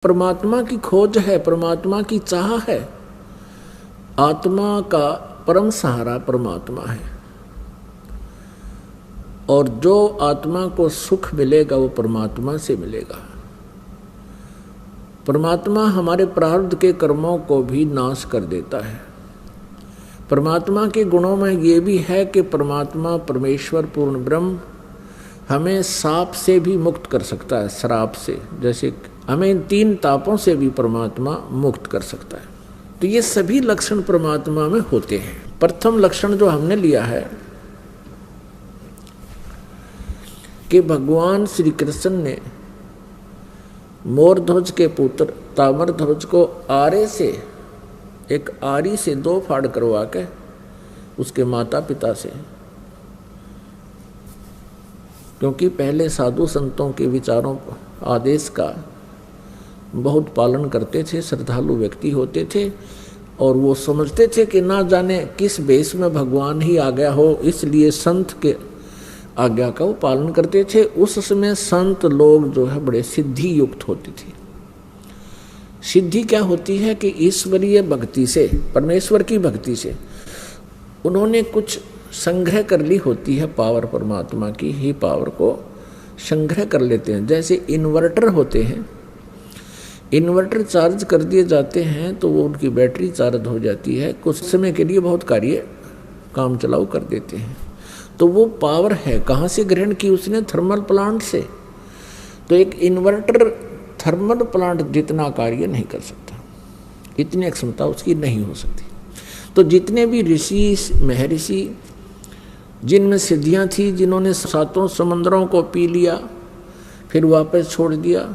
परमात्मा की खोज है, परमात्मा की चाह है। आत्मा का परम सहारा परमात्मा है और जो आत्मा को सुख मिलेगा वो परमात्मा से मिलेगा। परमात्मा हमारे प्रारब्ध के कर्मों को भी नाश कर देता है। परमात्मा के गुणों में ये भी है कि परमात्मा परमेश्वर पूर्ण ब्रह्म हमें साप से भी मुक्त कर सकता है, श्राप से। जैसे हमें इन 3 तापों से भी परमात्मा मुक्त कर सकता है। तो ये सभी लक्षण परमात्मा में होते हैं। प्रथम लक्षण जो हमने लिया है कि भगवान श्री कृष्ण ने मोरध्वज के पुत्र ताम्रध्वज को आरे से, एक आरी से 2 फाड़ करवा के उसके माता पिता से, क्योंकि पहले साधु संतों के विचारों आदेश का बहुत पालन करते थे, श्रद्धालु व्यक्ति होते थे और वो समझते थे कि ना जाने किस वेश में भगवान ही आ गया हो, इसलिए संत के आज्ञा का वो पालन करते थे। उस समय संत लोग जो है बड़े सिद्धि युक्त होते थे। सिद्धि क्या होती है कि ईश्वरीय भक्ति से, परमेश्वर की भक्ति से उन्होंने कुछ संग्रह कर ली होती है। पावर परमात्मा की ही पावर को संग्रह कर लेते हैं। जैसे इन्वर्टर होते हैं, इन्वर्टर चार्ज कर दिए जाते हैं तो वो उनकी बैटरी चार्ज हो जाती है, कुछ समय के लिए बहुत कार्य काम चलाऊ कर देते हैं। तो वो पावर है कहाँ से ग्रहण की उसने? थर्मल प्लांट से। तो एक इन्वर्टर थर्मल प्लांट जितना कार्य नहीं कर सकता, इतनी क्षमता उसकी नहीं हो सकती। तो जितने भी ऋषि महर्षि जिनमें सिद्धियां थी, जिन्होंने 7 समंदरों को पी लिया फिर वापस छोड़ दिया,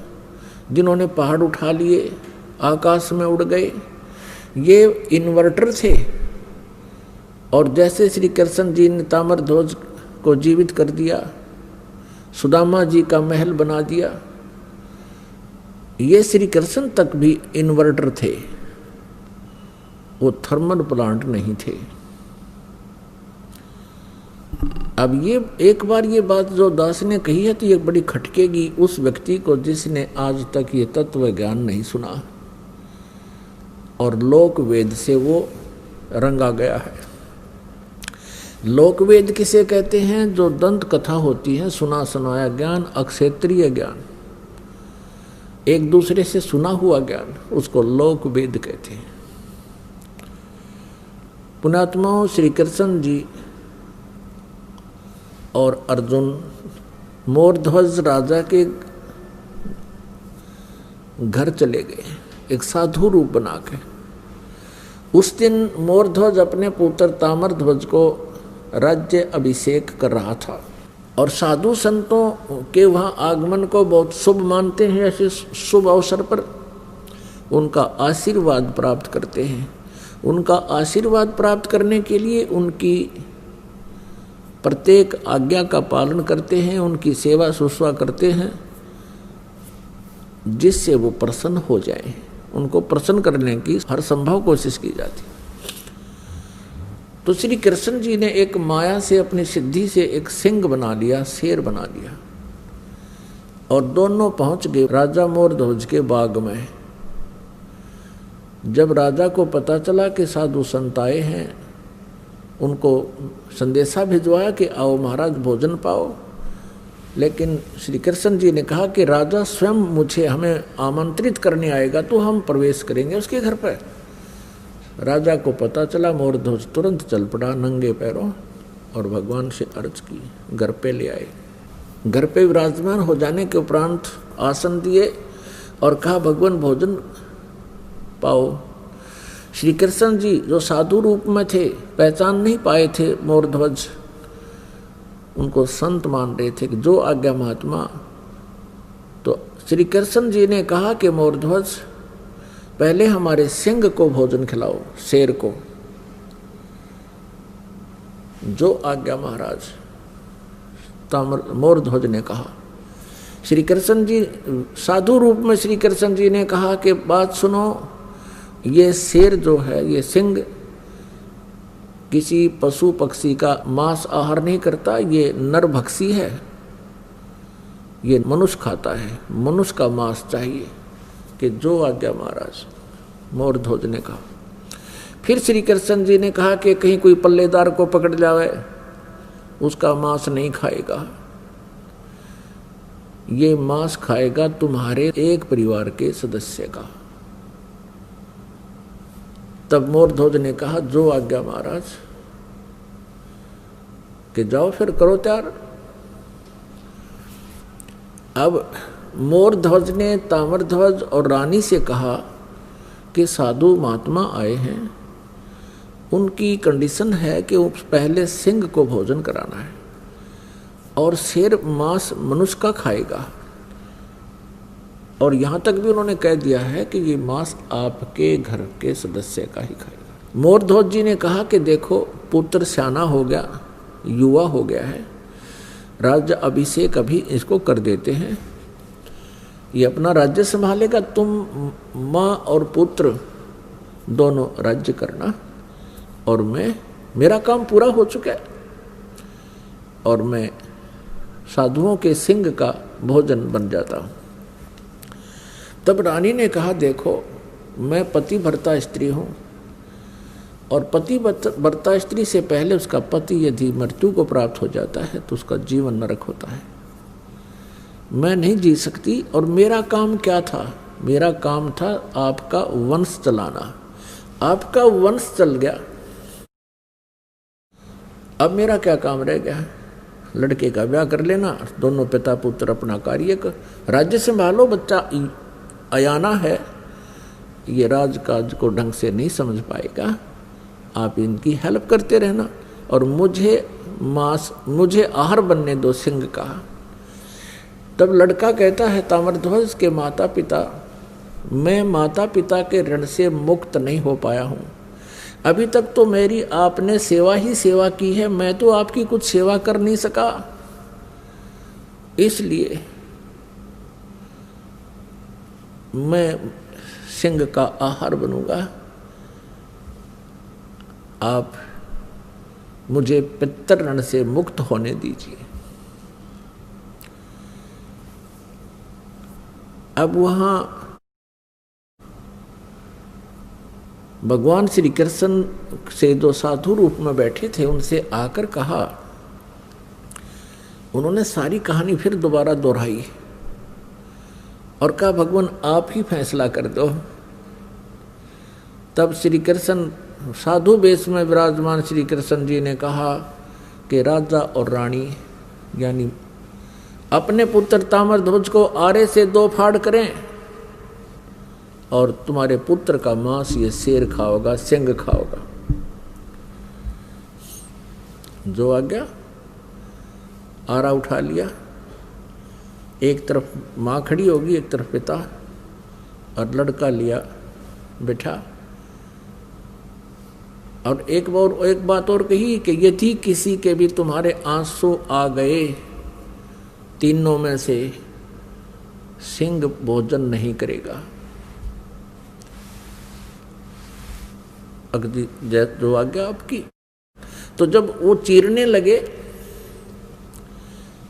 जिन्होंने पहाड़ उठा लिए आकाश में उड़ गए, ये इन्वर्टर थे। और जैसे श्री कृष्ण जी ने ताम्रध्वज को जीवित कर दिया, सुदामा जी का महल बना दिया, ये श्री कृष्ण तक भी इन्वर्टर थे, वो थर्मल प्लांट नहीं थे। अब ये एक बार ये बात जो दास ने कही है तो ये बड़ी खटकेगी उस व्यक्ति को जिसने आज तक ये तत्व ज्ञान नहीं सुना और लोक वेद से वो रंगा गया है। लोक वेद किसे कहते हैं? जो दंत कथा होती है, सुना सुनाया ज्ञान, अक्षेत्रीय ज्ञान, एक दूसरे से सुना हुआ ज्ञान, उसको लोक वेद कहते हैं। पुण्यात्माओं, श्री कृष्ण जी और अर्जुन मोरध्वज राजा के घर चले गए एक साधु रूप बना के। उस दिन मोरध्वज अपने पुत्र ताम्रध्वज को राज्य अभिषेक कर रहा था और साधु संतों के वहाँ आगमन को बहुत शुभ मानते हैं। ऐसे शुभ अवसर पर उनका आशीर्वाद प्राप्त करते हैं। उनका आशीर्वाद प्राप्त करने के लिए उनकी प्रत्येक आज्ञा का पालन करते हैं, उनकी सेवा शुश्रूषा करते हैं, जिससे वो प्रसन्न हो जाए। उनको प्रसन्न करने की हर संभव कोशिश की जाती। तो श्री कृष्ण जी ने एक माया से, अपनी सिद्धि से एक सिंह बना लिया, शेर बना लिया और दोनों पहुंच गए राजा मोरध्वज के बाग में। जब राजा को पता चला कि साधु संत आए हैं, उनको संदेशा भिजवाया कि आओ महाराज भोजन पाओ। लेकिन श्री कृष्ण जी ने कहा कि राजा स्वयं हमें आमंत्रित करने आएगा तो हम प्रवेश करेंगे उसके घर पर। राजा को पता चला, मोरध्वज तुरंत चल पड़ा नंगे पैरों और भगवान से अर्ज की, घर पे ले आए। घर पे विराजमान हो जाने के उपरांत आसन दिए और कहा भगवान भोजन पाओ। श्री कृष्ण जी जो साधु रूप में थे, पहचान नहीं पाए थे मोरध्वज, उनको संत मान रहे थे कि जो आज्ञा महात्मा। तो श्री कृष्ण जी ने कहा कि मोरध्वज पहले हमारे सिंह को भोजन खिलाओ, शेर को। जो आज्ञा महाराज, मोरध्वज ने कहा। श्री कृष्ण जी साधु रूप में श्री कृष्ण जी ने कहा कि बात सुनो, ये शेर जो है, ये सिंह किसी पशु पक्षी का मांस आहार नहीं करता, ये नरभक्षी है, ये मनुष्य खाता है, मनुष्य का मांस चाहिए। कि जो आज्ञा महाराज, मोरध्वज ने कहा। फिर श्री कृष्ण जी ने कहा कि कहीं कोई पल्लेदार को पकड़ जावे, उसका मांस नहीं खाएगा, ये मांस खाएगा तुम्हारे एक परिवार के सदस्य का। तब मोरध्वज ने कहा जो आज्ञा महाराज, कि जाओ फिर करो तैयार। अब मोरध्वज ने ताम्रध्वज और रानी से कहा कि साधु महात्मा आए हैं, उनकी कंडीशन है कि पहले सिंह को भोजन कराना है और शेर मांस मनुष्य का खाएगा, और यहाँ तक भी उन्होंने कह दिया है कि ये मांस आपके घर के सदस्य का ही खाएगा। मोरध्वज जी ने कहा कि देखो पुत्र सियाना हो गया, युवा हो गया है, राज्य अभिषेक अभी इसको कर देते हैं, ये अपना राज्य संभालेगा, तुम माँ और पुत्र दोनों राज्य करना, और मेरा काम पूरा हो चुका है, और मैं साधुओं के सिंह का भोजन बन जाता हूँ। तब रानी ने कहा देखो मैं पतिव्रता स्त्री हूँ, और पतिव्रता स्त्री से पहले उसका पति यदि मृत्यु को प्राप्त हो जाता है तो उसका जीवन नरक होता है, मैं नहीं जी सकती। और मेरा काम क्या था? मेरा काम था आपका वंश चलाना, आपका वंश चल गया, अब मेरा क्या काम रह गया? लड़के का ब्याह कर लेना, दोनों पिता पुत्र अपना कार्य कर, राज्य संभालो, बच्चा अयाना है, ये राजकाज को ढंग से नहीं समझ पाएगा, आप इनकी हेल्प करते रहना, और मुझे आहार बनने दो सिंह का। तब लड़का कहता है ताम्रध्वज के माता पिता, मैं माता पिता के ऋण से मुक्त नहीं हो पाया हूँ, अभी तक तो मेरी आपने सेवा ही सेवा की है, मैं तो आपकी कुछ सेवा कर नहीं सका, इसलिए मैं सिंह का आहार बनूंगा, आप मुझे पितृ ऋण से मुक्त होने दीजिए। अब वहां भगवान श्री कृष्ण से जो साधु रूप में बैठे थे उनसे आकर कहा, उन्होंने सारी कहानी फिर दोबारा दोहराई और कहा भगवान आप ही फैसला कर दो। तब श्री कृष्ण साधु वेश में विराजमान श्री कृष्ण जी ने कहा कि राजा और रानी यानी अपने पुत्र ताम्रध्वज को आरे से 2 फाड़ करें, और तुम्हारे पुत्र का मांस ये शेर खाओगा, सिंह खाओगा। जो आ गया, आरा उठा लिया, एक तरफ माँ खड़ी होगी, एक तरफ पिता, और लड़का लिया बिठा, और एक बात और कही कि यदि किसी के भी तुम्हारे आंसू आ गए, तीनों में से सिंह भोजन नहीं करेगा। अगदी जो आ गया आपकी। तो जब वो चीरने लगे,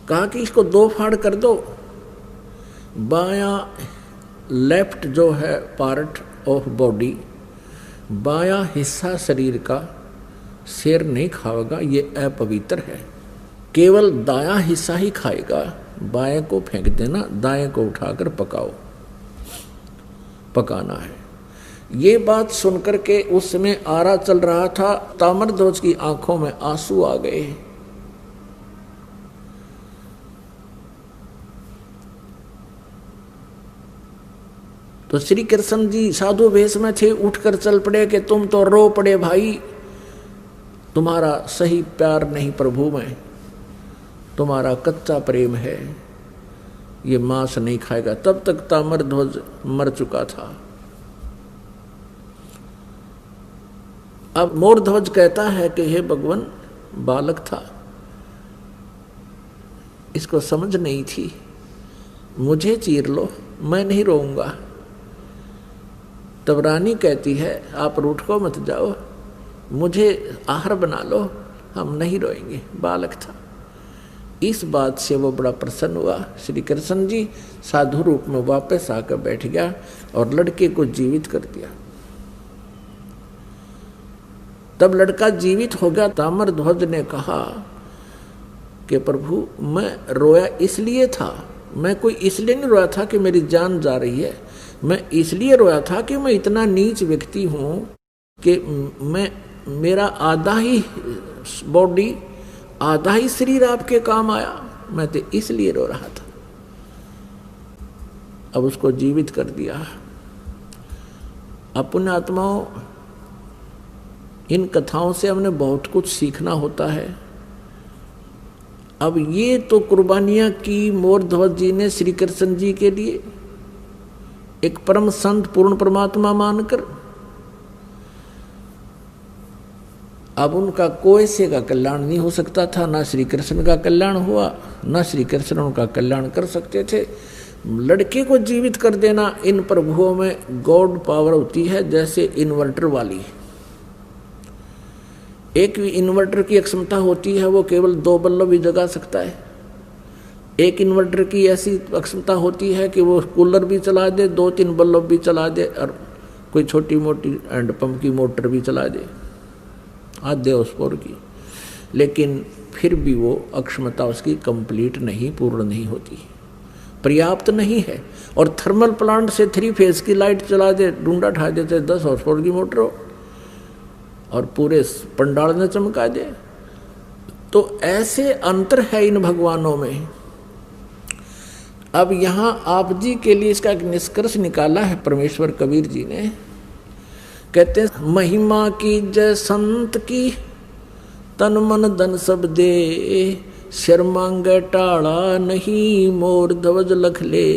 कहा कि इसको 2 फाड़ कर दो, बायां लेफ्ट जो है पार्ट ऑफ बॉडी, बायां हिस्सा शरीर का शेर नहीं खाएगा, ये अपवित्र है, केवल दायां हिस्सा ही खाएगा, बाएं को फेंक देना, दाएं को उठाकर पकाना है। ये बात सुनकर के उस समय आरा चल रहा था, ताम्रध्वज की आंखों में आंसू आ गए। तो श्री कृष्ण जी साधु वेश में थे, उठकर चल पड़े कि तुम तो रो पड़े भाई, तुम्हारा सही प्यार नहीं प्रभु में, तुम्हारा कच्चा प्रेम है, ये मांस नहीं खाएगा। तब तक ताम्रध्वज मर चुका था। अब मोरध्वज कहता है कि हे भगवान, बालक था, इसको समझ नहीं थी, मुझे चीर लो, मैं नहीं रोऊंगा। तब रानी कहती है आप रूठ को मत जाओ, मुझे आहार बना लो, हम नहीं रोएंगे, बालक था। इस बात से वो बड़ा प्रसन्न हुआ। श्री कृष्ण जी साधु रूप में वापस आकर बैठ गया और लड़के को जीवित कर दिया। तब लड़का जीवित हो गया। ताम्रध्वज ने कहा कि प्रभु मैं रोया इसलिए था, मैं कोई इसलिए नहीं रोया था कि मेरी जान जा रही है, मैं इसलिए रोया था कि मैं इतना नीच व्यक्ति हूँ कि मेरा आधा ही बॉडी आधा ही शरीर आपके काम आया, मैं तो इसलिए रो रहा था। अब उसको जीवित कर दिया। अपने आत्माओं, इन कथाओं से हमने बहुत कुछ सीखना होता है। अब ये तो कुर्बानियां की मोरध्वज जी ने श्री कृष्ण जी के लिए, एक परम संत पूर्ण परमात्मा मानकर। अब उनका कोई से का कल्याण नहीं हो सकता था, ना श्री कृष्ण का कल्याण हुआ, ना श्री कृष्ण उनका कल्याण कर सकते थे। लड़के को जीवित कर देना, इन प्रभुओं में गॉड पावर होती है, जैसे इन्वर्टर वाली। एक इन्वर्टर की एक क्षमता होती है, वो केवल 2 बल्ब भी जगा सकता है। एक इन्वर्टर की ऐसी क्षमता होती है कि वो कूलर भी चला दे, 2-3 बल्ब भी चला दे, और कोई छोटी मोटी हैंडपंप की मोटर भी चला दे, आधे हॉर्सपावर की। लेकिन फिर भी वो अक्षमता उसकी कंप्लीट नहीं, पूर्ण नहीं होती, पर्याप्त नहीं है। और थर्मल प्लांट से 3 फेज की लाइट चला दे, डूंडा ठा देते 10 हॉर्सपावर की मोटर हो और पूरे पंडाल ने चमका दे। तो ऐसे अंतर है इन भगवानों में। अब यहाँ आप जी के लिए इसका एक निष्कर्ष निकाला है परमेश्वर कबीर जी ने। कहते हैं, महिमा की जय संत की, तन मन धन सब दे, सिर मांगे टाड़ा नहीं, मोर ध्वज लख ले।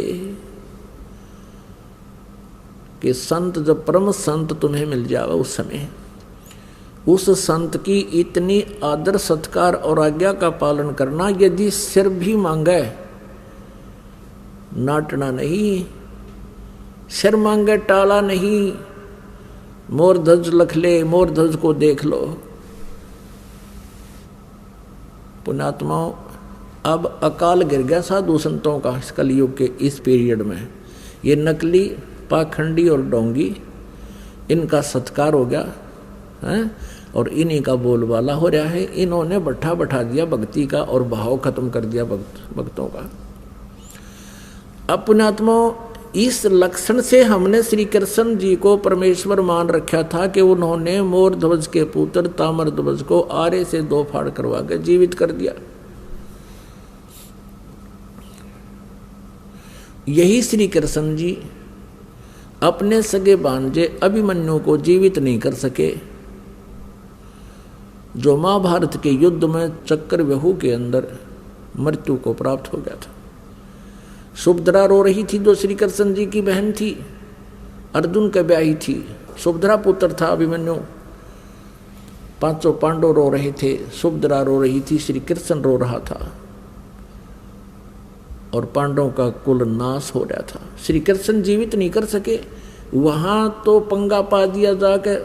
कि संत, जब परम संत तुम्हें मिल जावे उस समय, उस संत की इतनी आदर सत्कार और आज्ञा का पालन करना। यदि सिर भी मांगे, नाटना नहीं, सिर मांगे टाला नहीं, मोर ध्वज लख ले, मोर ध्वज को देख लो। पुण्यात्माओं, अब अकाल गिर गया साधु संतों का इस कलयुग के इस पीरियड में। ये नकली, पाखंडी और डोंगी, इनका सत्कार हो गया है और इन्हीं का बोलबाला हो रहा है। इन्होंने बैठा दिया भक्ति का और भाव खत्म कर दिया भक्तों का। अब पुण्यात्माओं, इस लक्षण से हमने श्री कृष्ण जी को परमेश्वर मान रखा था कि उन्होंने मोर ध्वज के पुत्र ताम्रध्वज को आरे से 2 फाड़ करवा के जीवित कर दिया। यही श्री कृष्ण जी अपने सगे भांजे अभिमन्यु को जीवित नहीं कर सके, जो महाभारत के युद्ध में चक्रव्यूह के अंदर मृत्यु को प्राप्त हो गया था। सुभद्रा रो रही थी, जो श्री कृष्ण जी की बहन थी, अर्जुन का ब्याही थी। सुभद्रा पुत्र था अभिमन्यु। 5 पांडव रो रहे थे, सुभद्रा रो रही थी, श्री कृष्ण रो रहा था और पांडवों का कुल नाश हो रहा था। श्री कृष्ण जीवित नहीं कर सके। वहां तो पंगा पा दिया, जाके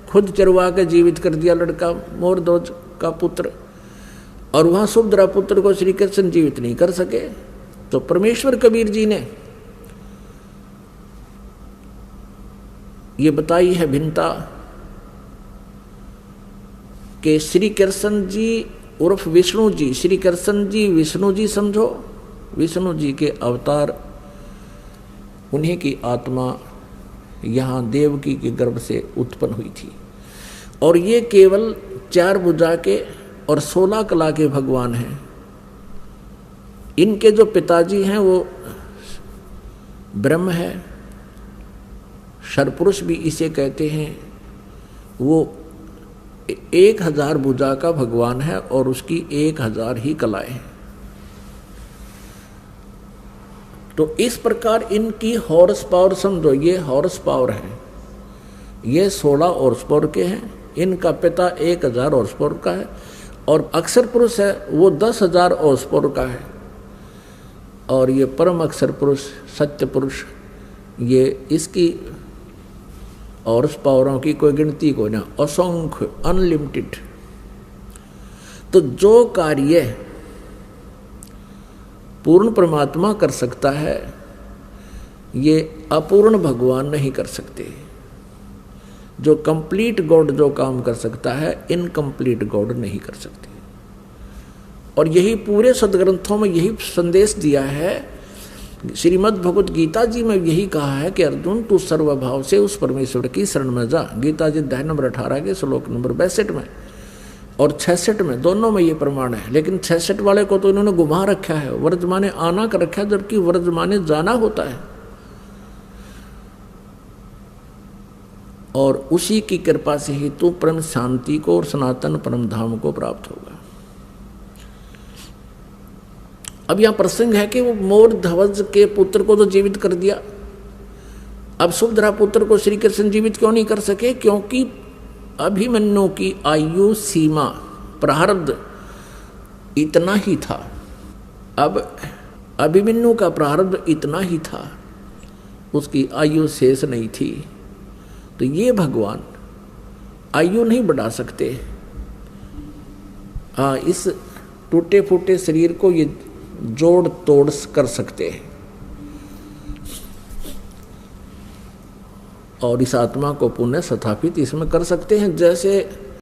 खुद चरवा के जीवित कर दिया लड़का मोरध्वज का पुत्र, और वहां सुभद्रा पुत्र को श्री कृष्ण जीवित नहीं कर सके। तो परमेश्वर कबीर जी ने ये बताई है भिन्नता कि श्री कृष्ण जी उर्फ विष्णु जी, श्री कृष्ण जी विष्णु जी समझो, विष्णु जी के अवतार, उन्हीं की आत्मा यहाँ देवकी के गर्भ से उत्पन्न हुई थी। और ये केवल 4 भुजा के और 16 कला के भगवान हैं। इनके जो पिताजी हैं वो ब्रह्म है, शरपुरुष भी इसे कहते हैं। वो 1000 भुजा का भगवान है और उसकी 1000 ही कलाएं हैं। तो इस प्रकार इनकी हॉर्स पावर समझो, ये हॉर्स पावर है, ये 16 हॉर्स पावर के हैं। इनका पिता 1000 हॉर्स पावर का है और अक्षर पुरुष है वो 10,000 हॉर्स पावर का है। और ये परम अक्षर पुरुष, सत्य पुरुष, ये इसकी हॉर्स पावरों की कोई गिनती कोई ना, असंख्य, अनलिमिटेड। तो जो कार्य पूर्ण परमात्मा कर सकता है, ये अपूर्ण भगवान नहीं कर सकते। जो कंप्लीट गॉड जो काम कर सकता है, इनकम्प्लीट गॉड नहीं कर सकते। और यही पूरे सदग्रंथों में यही संदेश दिया है। श्रीमद् भगवत गीता जी में यही कहा है कि अर्जुन तू सर्वभाव से उस परमेश्वर की शरण में जा। गीता जी अध्याय नंबर 18 के श्लोक नंबर 62 में और 66 में, दोनों में ये प्रमाण है। लेकिन 66 वाले को तो इन्होंने घुमा रखा है, वर्तमाने आना कर रखा है, जबकि वर्तमाने जाना होता है। और उसी की कृपा से ही तू परम शांति को और सनातन परम धाम को प्राप्त होगा। अब यह प्रसंग है कि वो मोर ध्वज के पुत्र को तो जीवित कर दिया, अब सुभद्रा पुत्र को श्री कृष्ण जीवित क्यों नहीं कर सके? क्योंकि अभिमन्यु की आयु सीमा प्रारब्ध इतना ही था। अब अभिमन्यु का प्रारब्ध इतना ही था, उसकी आयु शेष नहीं थी। तो ये भगवान आयु नहीं बढ़ा सकते। हाँ, इस टूटे फूटे शरीर को ये जोड़ तोड़ कर सकते हैं और इस आत्मा को पुनः स्थापित इसमें कर सकते हैं। जैसे